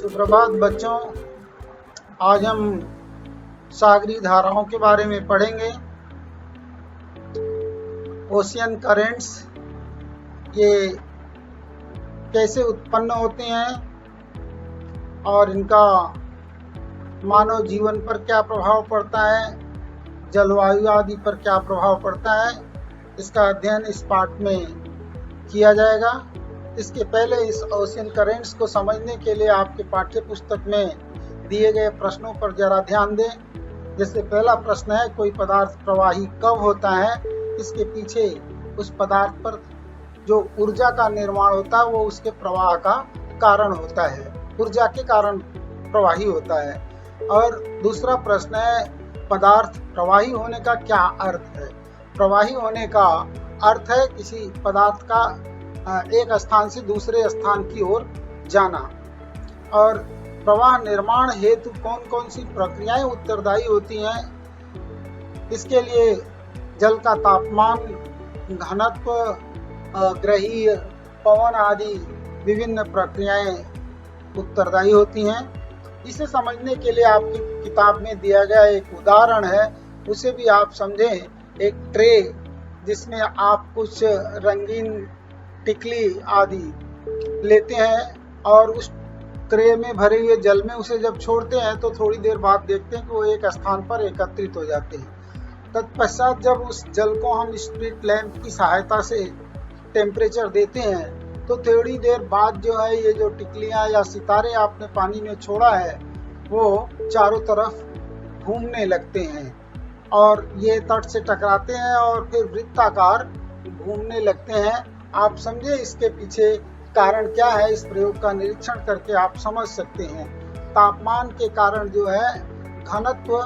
सुप्रभात बच्चों, आज हम सागरी धाराओं के बारे में पढ़ेंगे। ओशियन करेंट्स ये कैसे उत्पन्न होते हैं और इनका मानव जीवन पर क्या प्रभाव पड़ता है, जलवायु आदि पर क्या प्रभाव पड़ता है, इसका अध्ययन इस पाठ में किया जाएगा। इसके पहले इस ओशियन करेंट्स को समझने के लिए आपके पाठ्य पुस्तक में दिए गए प्रश्नों पर जरा ध्यान दें। जैसे पहला प्रश्न है, कोई पदार्थ प्रवाही कब होता है? इसके पीछे उस पदार्थ पर जो ऊर्जा का निर्माण होता है वो उसके प्रवाह का कारण होता है, ऊर्जा के कारण प्रवाही होता है। और दूसरा प्रश्न है, पदार्थ प्रवाही होने का क्या अर्थ है? प्रवाही होने का अर्थ है किसी पदार्थ का एक स्थान से दूसरे स्थान की ओर जाना। और प्रवाह निर्माण हेतु कौन कौन सी प्रक्रियाएं उत्तरदायी होती हैं? इसके लिए जल का तापमान, घनत्व, ग्रहीय, पवन आदि विभिन्न प्रक्रियाएं उत्तरदायी होती हैं। इसे समझने के लिए आपकी किताब में दिया गया एक उदाहरण है, उसे भी आप समझें। एक ट्रे जिसमें आप कुछ रंगीन टिकली आदि लेते हैं और उस ट्रे में भरे हुए जल में उसे जब छोड़ते हैं तो थोड़ी देर बाद देखते हैं कि वो एक स्थान पर एकत्रित हो जाते हैं। तत्पश्चात जब उस जल को हम स्ट्रीट लैंप की सहायता से टेम्परेचर देते हैं तो थोड़ी देर बाद जो है ये जो टिकलियां या सितारे आपने पानी में छोड़ा है वो चारों तरफ घूमने लगते हैं और ये तट से टकराते हैं और फिर वृत्ताकार घूमने लगते हैं। आप समझे इसके पीछे कारण क्या है? इस प्रयोग का निरीक्षण करके आप समझ सकते हैं। तापमान के कारण जो है घनत्व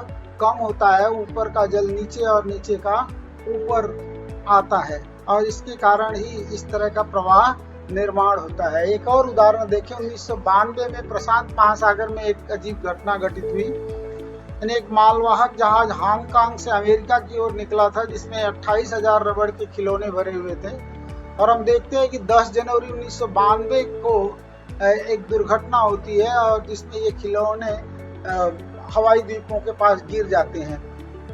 कम होता है, ऊपर का जल नीचे और नीचे का ऊपर आता है और इसके कारण ही इस तरह का प्रवाह निर्माण होता है। एक और उदाहरण देखें, 1992 में प्रशांत महासागर में एक अजीब घटना घटित हुई। एक मालवाहक जहाज हांगकांग से अमेरिका की ओर निकला था जिसमें 28,000 रबड़ के खिलौने भरे हुए थे। और हम देखते हैं कि 10 जनवरी 1992 को एक दुर्घटना होती है और जिसमें ये खिलौने हवाई द्वीपों के पास गिर जाते हैं।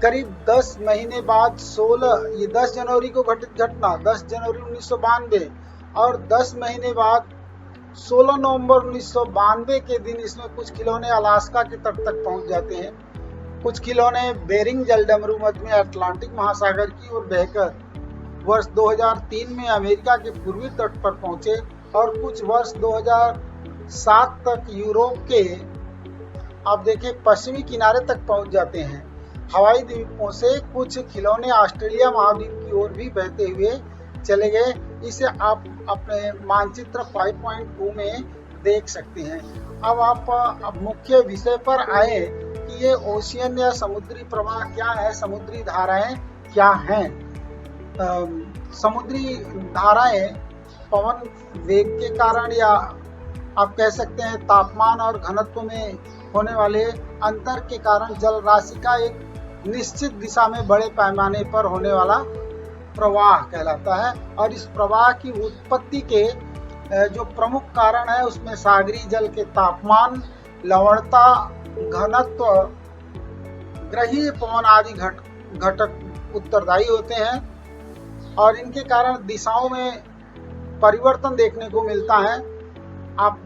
करीब 10 महीने बाद 10 जनवरी को घटित घटना 10 जनवरी 1992 और 10 महीने बाद 16 नवंबर 1992 के दिन इसमें कुछ खिलौने अलास्का के तट तक पहुंच जाते हैं। कुछ खिलौने बेरिंग जलडमरू मध्य में अटलांटिक महासागर की ओर बहकर वर्ष 2003 में अमेरिका के पूर्वी तट पर पहुंचे और कुछ वर्ष 2007 तक यूरोप के आप देखें पश्चिमी किनारे तक पहुंच जाते हैं। हवाई द्वीपों से कुछ खिलौने ऑस्ट्रेलिया महाद्वीप की ओर भी बहते हुए चले गए। इसे आप अपने मानचित्र 5.2 में देख सकते हैं। अब आप मुख्य विषय पर आए कि ये ओशियन या समुद्री प्रवाह क्या है, समुद्री धाराएं क्या हैं। समुद्री धाराएं पवन वेग के कारण या आप कह सकते हैं तापमान और घनत्व में होने वाले अंतर के कारण जल राशि का एक निश्चित दिशा में बड़े पैमाने पर होने वाला प्रवाह कहलाता है। और इस प्रवाह की उत्पत्ति के जो प्रमुख कारण है उसमें सागरी जल के तापमान, लवणता, घनत्व, ग्रहीय पवन आदि घटक उत्तरदायी होते हैं और इनके कारण दिशाओं में परिवर्तन देखने को मिलता है। आप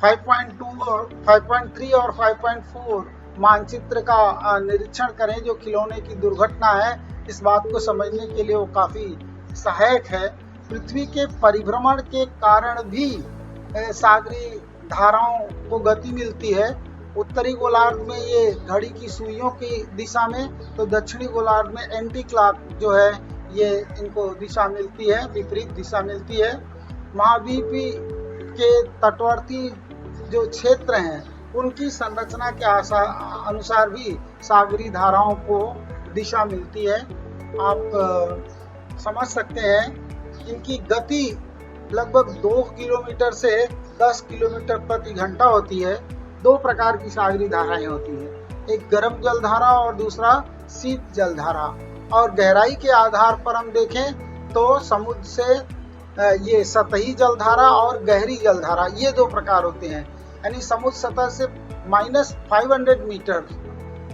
5.2 और 5.3 और 5.4 मानचित्र का निरीक्षण करें जो खिलौने की दुर्घटना है। इस बात को समझने के लिए वो काफी सहायक है। पृथ्वी के परिभ्रमण के कारण भी सागरी धाराओं को गति मिलती है। उत्तरी गोलार्ध में ये घड़ी की सुइयों की दिशा में, तो दक्षिणी गोलार्ध में एंटी क्लॉक जो है ये इनको दिशा मिलती है, विपरीत दिशा मिलती है। महाद्वीप के तटवर्ती जो क्षेत्र हैं उनकी संरचना के अनुसार भी सागरी धाराओं को दिशा मिलती है। आप समझ सकते हैं इनकी गति लगभग 2 किलोमीटर से 10 किलोमीटर प्रति घंटा होती है। 2 प्रकार की सागरी धाराएं होती हैं, एक गर्म जल धारा और दूसरा शीत जल धारा। और गहराई के आधार पर हम देखें तो समुद्र से ये सतही जलधारा और गहरी जलधारा, ये 2 प्रकार होते हैं। यानी समुद्र सतह से -500 मीटर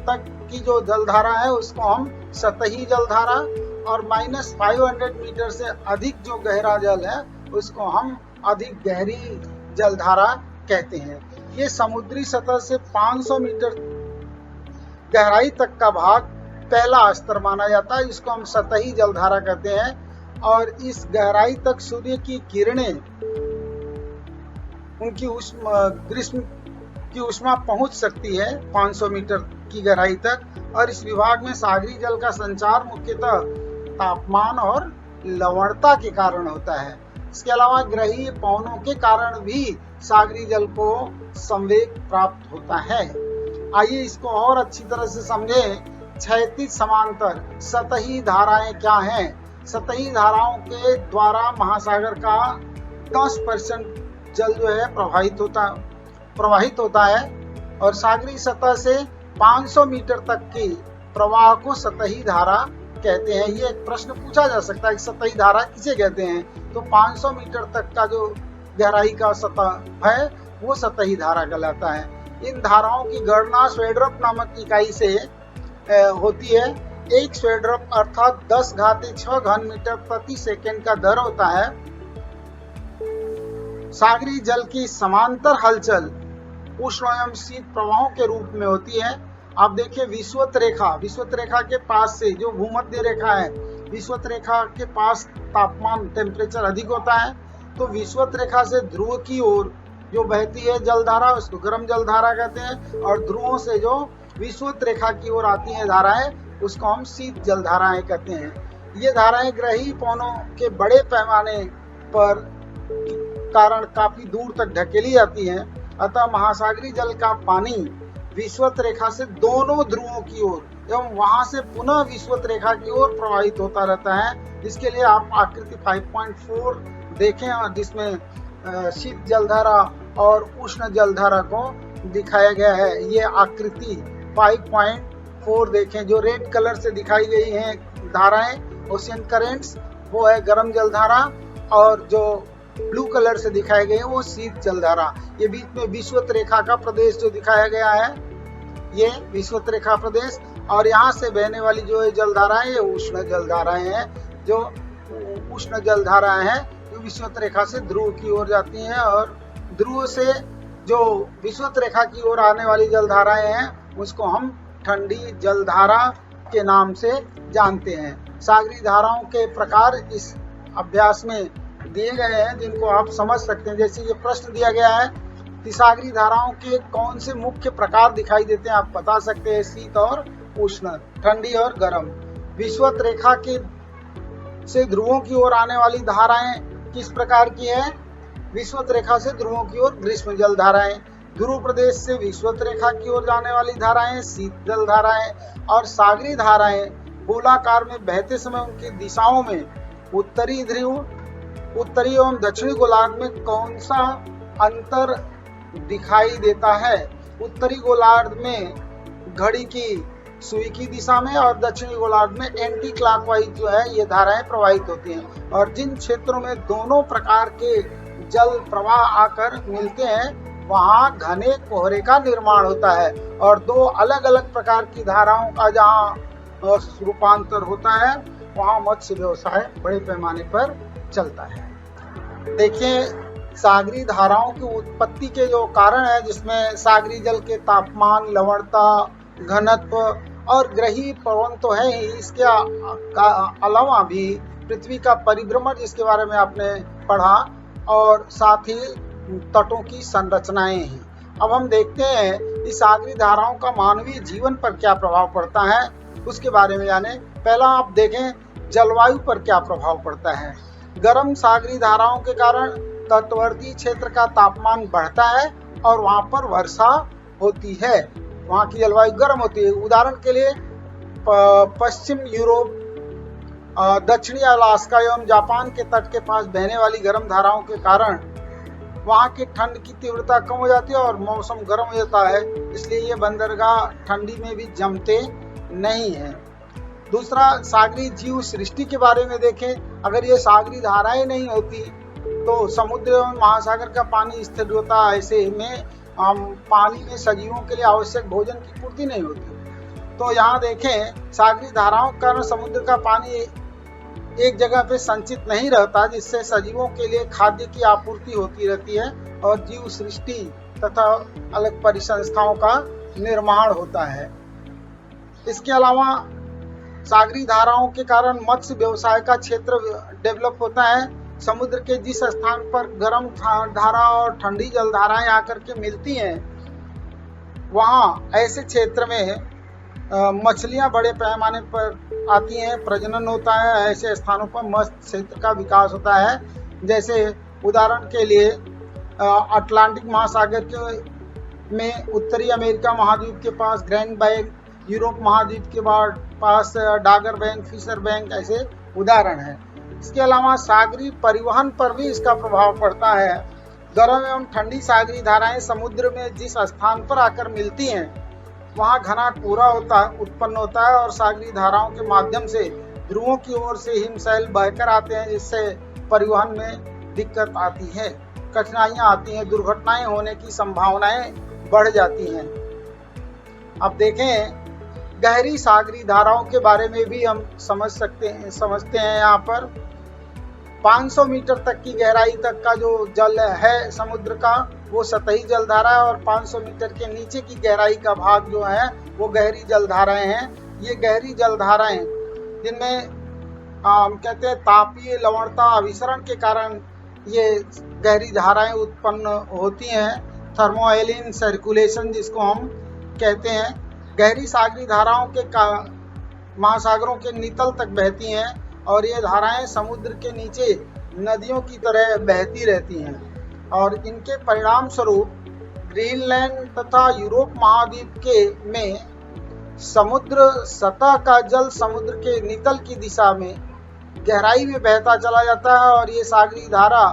तक की जो जलधारा है उसको हम सतही जलधारा, और -500 मीटर से अधिक जो गहरा जल है उसको हम अधिक गहरी जलधारा कहते हैं। ये समुद्री सतह से 500 मीटर गहराई तक का भाग पहला स्तर माना जाता है, इसको हम सतही जलधारा कहते हैं। और इस गहराई तक सूर्य की किरणें उनकी ग्रीष्म की ऊष्मा पहुंच सकती है 500 मीटर की गहराई तक। और इस विभाग में सागरी जल का संचार मुख्यतः तापमान और लवणता के कारण होता है। इसके अलावा ग्रहीय पवनों के कारण भी सागरी जल को संवेग प्राप्त होता है। आइए इसको और अच्छी तरह से समझें। क्षैतिज समांतर सतही धाराएं क्या हैं? सतही धाराओं के द्वारा महासागर का 10% जल जो है प्रवाहित होता है, और सागरी सतह से 500 मीटर तक की प्रवाह को सतही धारा कहते हैं। ये एक प्रश्न पूछा जा सकता है कि सतही धारा किसे कहते हैं, तो 500 मीटर तक का जो गहराई का सतह है वो सतही धारा कहलाता है। इन धाराओं की गणना स्वेड्रप नामक इकाई से होती है। एक स्वेड्रप अर्थात 10⁻6 घन मीटर प्रति सेकंड का दर होता है। सागरी जल की समांतर हलचल उष्ण एवं शीत प्रवाहों के रूप में होती है। आप देखिए विषुवत रेखा के पास से जो भूमध्य रेखा है, विषुवत रेखा के पास तापमान टेम्परेचर अधिक होता है, तो विषुवत रेखा से ध्रुव की ओर जो बहती है जलधारा उसको गर्म जलधारा कहते हैं, और ध्रुवों से जो विषुवत रेखा की ओर आती है धाराएं उसको हम शीत जलधाराएं कहते हैं। ये धाराएं ग्रहीय पवनों के बड़े पैमाने पर कारण काफी दूर तक ढकेली जाती हैं। अतः महासागरी जल का पानी विषुवत रेखा से दोनों ध्रुवों की ओर एवं वहां से पुनः विषुवत रेखा की ओर प्रवाहित होता रहता है। इसके लिए आप आकृति 5.4 देखें, और जिसमें शीत जलधारा और उष्ण जलधारा को दिखाया गया है। ये आकृति 5.4 देखें, जो रेड कलर से दिखाई गई हैं धाराएं ओशियन करेंट्स वो है गर्म जलधारा, और जो ब्लू कलर से दिखाए गए वो शीत जलधारा। ये बीच में विषुवत रेखा का प्रदेश जो दिखाया गया है ये विषुवत रेखा प्रदेश, और यहाँ से बहने वाली जो जलधाराएं ये उष्ण जलधाराएं हैं। जो उष्ण जलधाराएं हैं जो विषुवत रेखा से ध्रुव की ओर जाती हैं, और ध्रुव से जो विषुवत रेखा की ओर आने वाली जलधाराएं हैं उसको हम ठंडी जलधारा के नाम से जानते हैं। सागरी धाराओं के प्रकार इस अभ्यास में दिए गए हैं जिनको आप समझ सकते हैं। जैसे ये प्रश्न दिया गया है कि सागरी धाराओं के कौन से मुख्य प्रकार दिखाई देते हैं, आप बता सकते हैं शीत और उष्ण, ठंडी और गर्म। विषुवत रेखा के से ध्रुवों की ओर आने वाली धाराएं किस प्रकार की है? विषुवत रेखा से ध्रुवों की ओर ग्रीष्म जल धाराएं, ध्रुव प्रदेश से विषुवत रेखा की ओर जाने वाली धाराएं शीत जल धाराएं, और सागरी धाराएं गोलाकार में बहते समय उनकी दिशाओं में उत्तरी एवं दक्षिणी गोलार्ध में कौन सा अंतर दिखाई देता है? उत्तरी गोलार्ध में घड़ी की सुई की दिशा में, और दक्षिणी गोलार्ध में एंटी क्लॉकवाइज जो है ये धाराएं प्रवाहित होती हैं। और जिन क्षेत्रों में दोनों प्रकार के जल प्रवाह आकर मिलते हैं वहां घने कोहरे का निर्माण होता है, और दो अलग अलग प्रकार की धाराओं का जहाँ रूपांतर होता है वहां मत्स्य व्यवसाय बड़े पैमाने पर चलता है। देखिए सागरी धाराओं की उत्पत्ति के जो कारण है, जिसमें सागरी जल के तापमान, लवणता, घनत्व और ग्रहीय पवन तो है ही, इसके अलावा भी पृथ्वी का परिभ्रमण जिसके बारे में आपने पढ़ा, और साथ ही तटों की संरचनाएं हैं। अब हम देखते हैं कि सागरी धाराओं का मानवीय जीवन पर क्या प्रभाव पड़ता है, उसके बारे में जाने। पहला आप देखें जलवायु पर क्या प्रभाव पड़ता है। गर्म सागरी धाराओं के कारण तटवर्ती क्षेत्र का तापमान बढ़ता है और वहां पर वर्षा होती है, वहां की जलवायु गर्म होती है। उदाहरण के लिए पश्चिम यूरोप, दक्षिणी अलास्का एवं जापान के तट के पास बहने वाली गर्म धाराओं के कारण वहां की ठंड की तीव्रता कम हो जाती है और मौसम गर्म हो जाता है, इसलिए ये बंदरगाह ठंडी में भी जमते नहीं है। दूसरा, सागरी जीव सृष्टि के बारे में देखें। अगर ये सागरी धाराएं नहीं होती तो समुद्र एवं महासागर का पानी स्थिर होता, ऐसे में पानी में सजीवों के लिए आवश्यक भोजन की पूर्ति नहीं होती। तो यहाँ देखें, सागरी धाराओं के कारण समुद्र का पानी एक जगह पे संचित नहीं रहता, जिससे सजीवों के लिए खाद्य की आपूर्ति होती रहती है और जीव सृष्टि तथा अलग परिसंस्थाओं का निर्माण होता है। इसके अलावा सागरी धाराओं के कारण मत्स्य व्यवसाय का क्षेत्र डेवलप होता है। समुद्र के जिस स्थान पर गर्म धारा और ठंडी जलधाराएं आकर के मिलती हैं, वहाँ ऐसे क्षेत्र में मछलियां बड़े पैमाने पर आती हैं, प्रजनन होता है। ऐसे स्थानों पर मत्स्य क्षेत्र का विकास होता है। जैसे उदाहरण के लिए अटलांटिक महासागर के में उत्तरी अमेरिका महाद्वीप के पास ग्रैंड बैंक, यूरोप महाद्वीप के पास डागर बैंक, फिशर बैंक, ऐसे उदाहरण हैं। इसके अलावा सागरी परिवहन पर भी इसका प्रभाव पड़ता है। गर्म एवं ठंडी सागरी धाराएं समुद्र में जिस स्थान पर आकर मिलती हैं, वहां घना कोहरा उत्पन्न होता है और सागरी धाराओं के माध्यम से ध्रुवों की ओर से हिमशैल बहकर आते हैं, जिससे परिवहन में दिक्कत आती है, कठिनाइयां आती हैं, दुर्घटनाएं होने की संभावनाएं बढ़ जाती हैं। अब देखें, गहरी सागरी धाराओं के बारे में भी हम समझते हैं। यहाँ पर 500 मीटर तक की गहराई तक का जो जल है समुद्र का, वो सतही जलधारा है और 500 मीटर के नीचे की गहराई का भाग जो है वो गहरी जलधाराएं हैं। ये गहरी जलधाराएं जिनमें कहते हैं तापीय लवणता अभिसरण के कारण ये गहरी धाराएं उत्पन्न होती हैं, थर्मोएलिन सर्कुलेशन जिसको हम कहते हैं। गहरी सागरी धाराओं के महासागरों के नितल तक बहती हैं और ये धाराएं समुद्र के नीचे नदियों की तरह बहती रहती हैं और इनके परिणाम स्वरूप ग्रीनलैंड तथा यूरोप महाद्वीप के में समुद्र सतह का जल समुद्र के नितल की दिशा में गहराई में बहता चला जाता है और ये सागरी धारा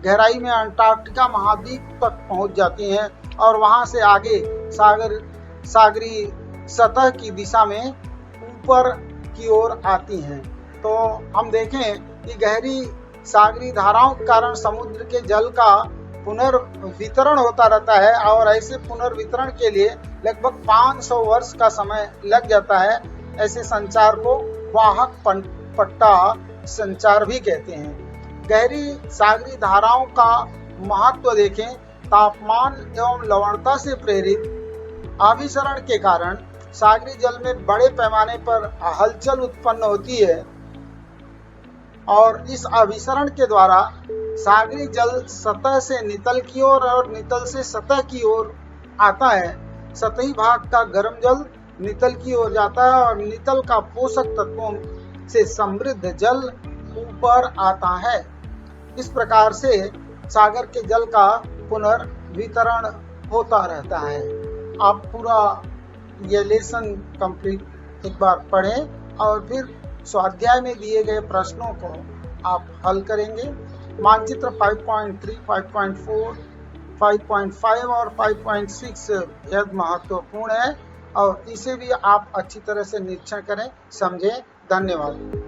गहराई में अंटार्कटिका महाद्वीप तक पहुंच जाती हैं और वहां से आगे सागरी सतह की दिशा में ऊपर की ओर आती हैं। तो हम देखें कि गहरी सागरी धाराओं के कारण समुद्र के जल का पुनर्वितरण होता रहता है और ऐसे पुनर्वितरण के लिए लगभग 500 वर्ष का समय लग जाता है। ऐसे संचार को वाहक पट्टा संचार भी कहते हैं। गहरी सागरी धाराओं का महत्व देखें, तापमान एवं लवणता से प्रेरित अभिसरण के कारण सागरी जल में बड़े पैमाने पर हलचल उत्पन्न होती है और इस अभिसरण के द्वारा सागरी जल सतह से नितल की ओर और नितल से सतह की ओर आता है। सतही भाग का गर्म जल नितल की ओर जाता है और नितल का पोषक तत्वों से समृद्ध जल ऊपर आता है। इस प्रकार से सागर के जल का पुनर्वितरण होता रहता है। आप पूरा ये लेसन कंप्लीट एक बार पढ़ें और फिर स्वाध्याय में दिए गए प्रश्नों को आप हल करेंगे। मानचित्र 5.3, 5.4, 5.5 और 5.6 बेहद महत्वपूर्ण है और इसे भी आप अच्छी तरह से निरीक्षण करें, समझें। धन्यवाद।